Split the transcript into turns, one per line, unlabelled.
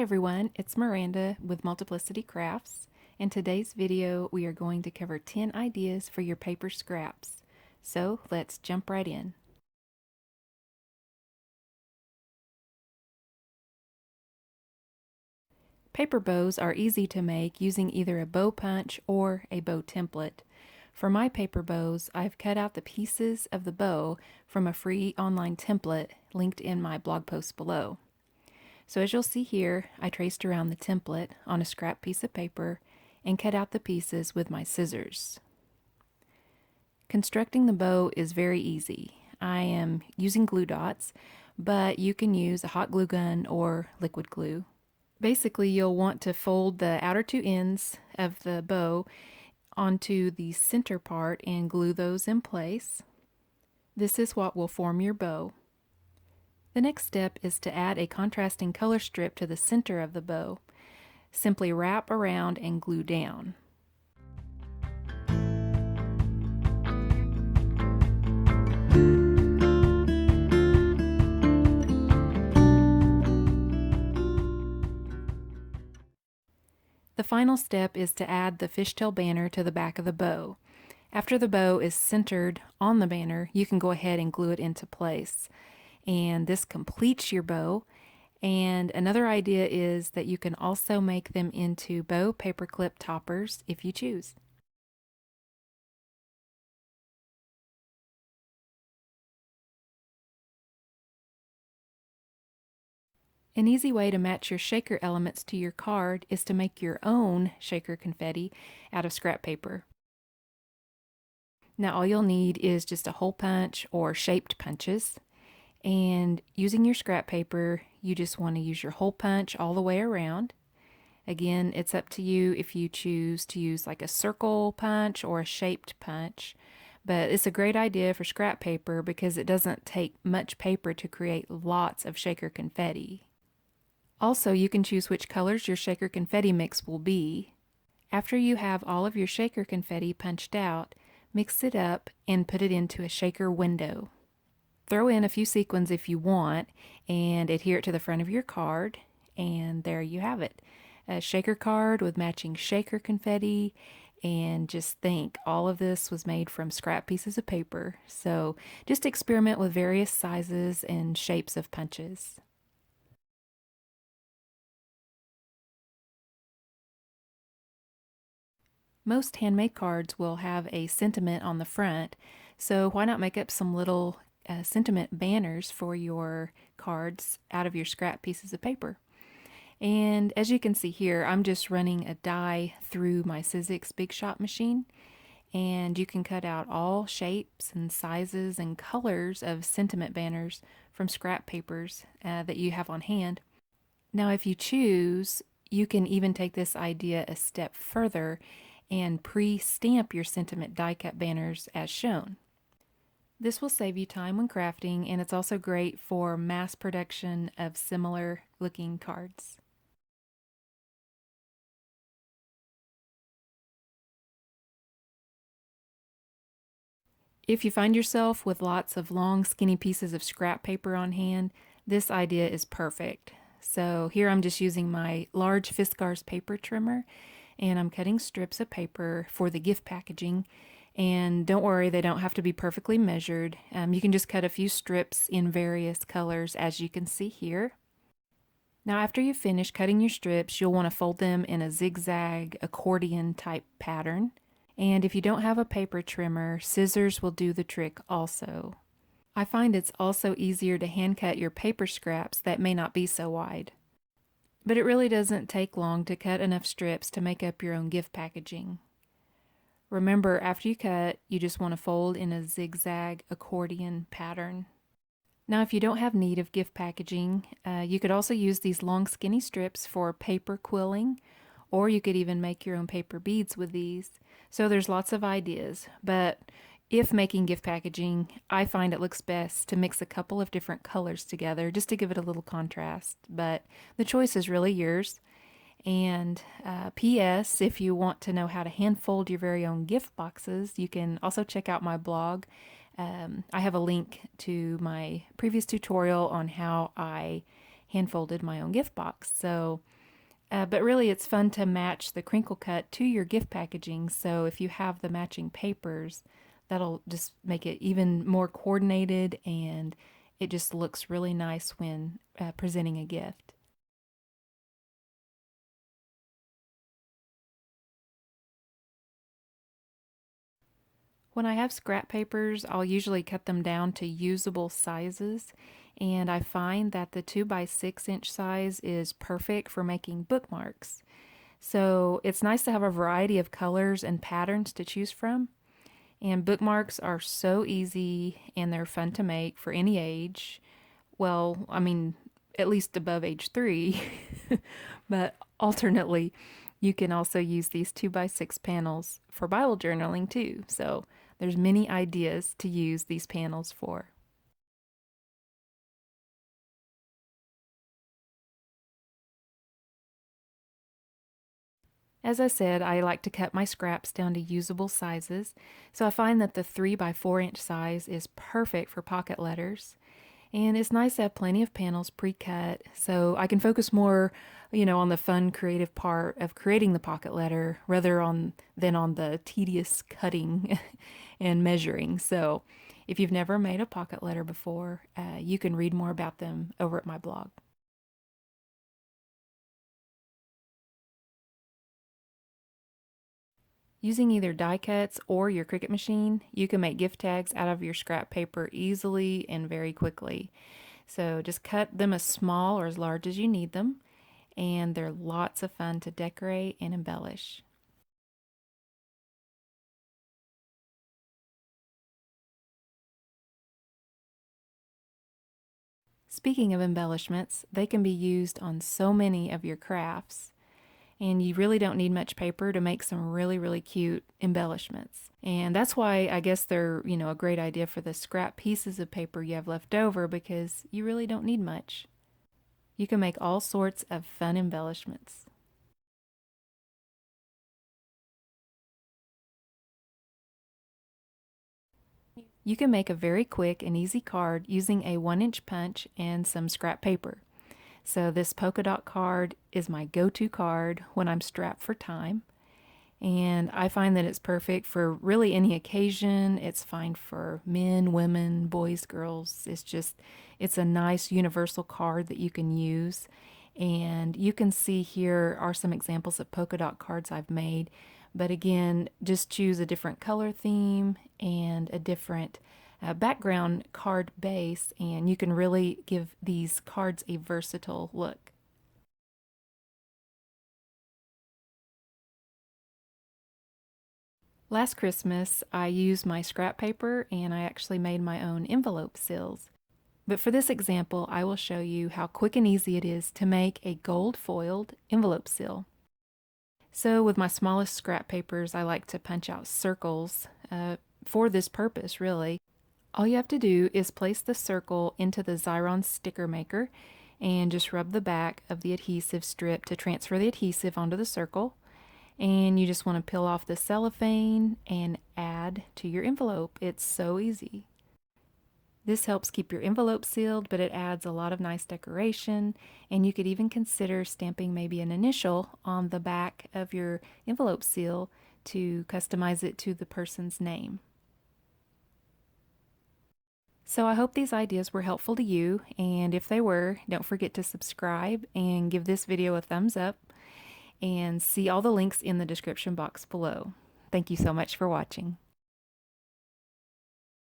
everyone, it's Miranda with Multiplicity Crafts. In today's video, we are going to cover 10 ideas for your paper scraps. So let's jump right in. Paper bows are easy to make using either a bow punch or a bow template. For my paper bows, I've cut out the pieces of the bow from a free online template linked in my blog post below. So as you'll see here, I traced around the template on a scrap piece of paper and cut out the pieces with my scissors. Constructing the bow is very easy. I am using glue dots, but you can use a hot glue gun or liquid glue. Basically, you'll want to fold the outer two ends of the bow onto the center part and glue those in place. This is what will form your bow. The next step is to add a contrasting color strip to the center of the bow. Simply wrap around and glue down. The final step is to add the fishtail banner to the back of the bow. After the bow is centered on the banner, you can go ahead and glue it into place. And this completes your bow. And another idea is that you can also make them into bow paperclip toppers if you choose. An easy way to match your shaker elements to your card is to make your own shaker confetti out of scrap paper. Now all you'll need is just a hole punch or shaped punches. And using your scrap paper, you just want to use your hole punch all the way around. Again, it's up to you if you choose to use like a circle punch or a shaped punch. But it's a great idea for scrap paper because it doesn't take much paper to create lots of shaker confetti. Also, you can choose which colors your shaker confetti mix will be. After you have all of your shaker confetti punched out, mix it up and put it into a shaker window. Throw in a few sequins if you want and adhere it to the front of your card, and there you have it. A shaker card with matching shaker confetti, and just think, all of this was made from scrap pieces of paper. So just experiment with various sizes and shapes of punches. Most handmade cards will have a sentiment on the front, so why not make up some little sentiment banners for your cards out of your scrap pieces of paper. And as you can see here, I'm just running a die through my Sizzix Big Shot machine, and you can cut out all shapes and sizes and colors of sentiment banners from scrap papers that you have on hand. Now if you choose, you can even take this idea a step further and pre-stamp your sentiment die cut banners as shown. This will save you time when crafting, and it's also great for mass production of similar looking cards. If you find yourself with lots of long skinny pieces of scrap paper on hand, this idea is perfect. So here I'm just using my large Fiskars paper trimmer, and I'm cutting strips of paper for the gift packaging. And don't worry, they don't have to be perfectly measured. You can just cut a few strips in various colors, as you can see here. Now after you finish cutting your strips, you'll want to fold them in a zigzag accordion type pattern. And if you don't have a paper trimmer, scissors will do the trick also. I find it's also easier to hand cut your paper scraps that may not be so wide. But it really doesn't take long to cut enough strips to make up your own gift packaging. Remember, after you cut, you just want to fold in a zigzag accordion pattern. Now, if you don't have need of gift packaging, you could also use these long skinny strips for paper quilling, or you could even make your own paper beads with these. So there's lots of ideas, but if making gift packaging, I find it looks best to mix a couple of different colors together just to give it a little contrast, but the choice is really yours. And P.S. if you want to know how to hand fold your very own gift boxes, you can also check out my blog. I have a link to my previous tutorial on how I hand folded my own gift box. So But really, it's fun to match the crinkle cut to your gift packaging. So if you have the matching papers, that'll just make it even more coordinated and it just looks really nice when presenting a gift. When I have scrap papers, I'll usually cut them down to usable sizes, and I find that the 2 by 6 inch size is perfect for making bookmarks. So it's nice to have a variety of colors and patterns to choose from. And bookmarks are so easy and they're fun to make for any age. Well, I mean, at least above age 3. But alternately, you can also use these 2 by 6 panels for Bible journaling too. So there's many ideas to use these panels for. As I said, I like to cut my scraps down to usable sizes, so I find that the 3 by 4 inch size is perfect for pocket letters. And it's nice to have plenty of panels pre-cut so I can focus more, on the fun creative part of creating the pocket letter than on the tedious cutting and measuring. So if you've never made a pocket letter before, you can read more about them over at my blog. Using either die cuts or your Cricut machine, you can make gift tags out of your scrap paper easily and very quickly. So just cut them as small or as large as you need them, and they're lots of fun to decorate and embellish. Speaking of embellishments, they can be used on so many of your crafts, and you really don't need much paper to make some really, really cute embellishments. And that's why I guess they're, a great idea for the scrap pieces of paper you have left over because you really don't need much. You can make all sorts of fun embellishments. You can make a very quick and easy card using a 1-inch punch and some scrap paper. So this polka dot card is my go-to card when I'm strapped for time. And I find that it's perfect for really any occasion. It's fine for men, women, boys, girls. It's a nice universal card that you can use. And you can see here are some examples of polka dot cards I've made. But again, just choose a different color theme and a different background card base, and you can really give these cards a versatile look. Last Christmas, I used my scrap paper and I actually made my own envelope seals. But for this example, I will show you how quick and easy it is to make a gold foiled envelope seal. So with my smallest scrap papers, I like to punch out circles for this purpose, really. All you have to do is place the circle into the Xyron sticker maker and just rub the back of the adhesive strip to transfer the adhesive onto the circle. And you just want to peel off the cellophane and add to your envelope. It's so easy. This helps keep your envelope sealed, but it adds a lot of nice decoration, and you could even consider stamping maybe an initial on the back of your envelope seal to customize it to the person's name. So I hope these ideas were helpful to you, and if they were, don't forget to subscribe and give this video a thumbs up, and see all the links in the description box below. Thank you so much for watching.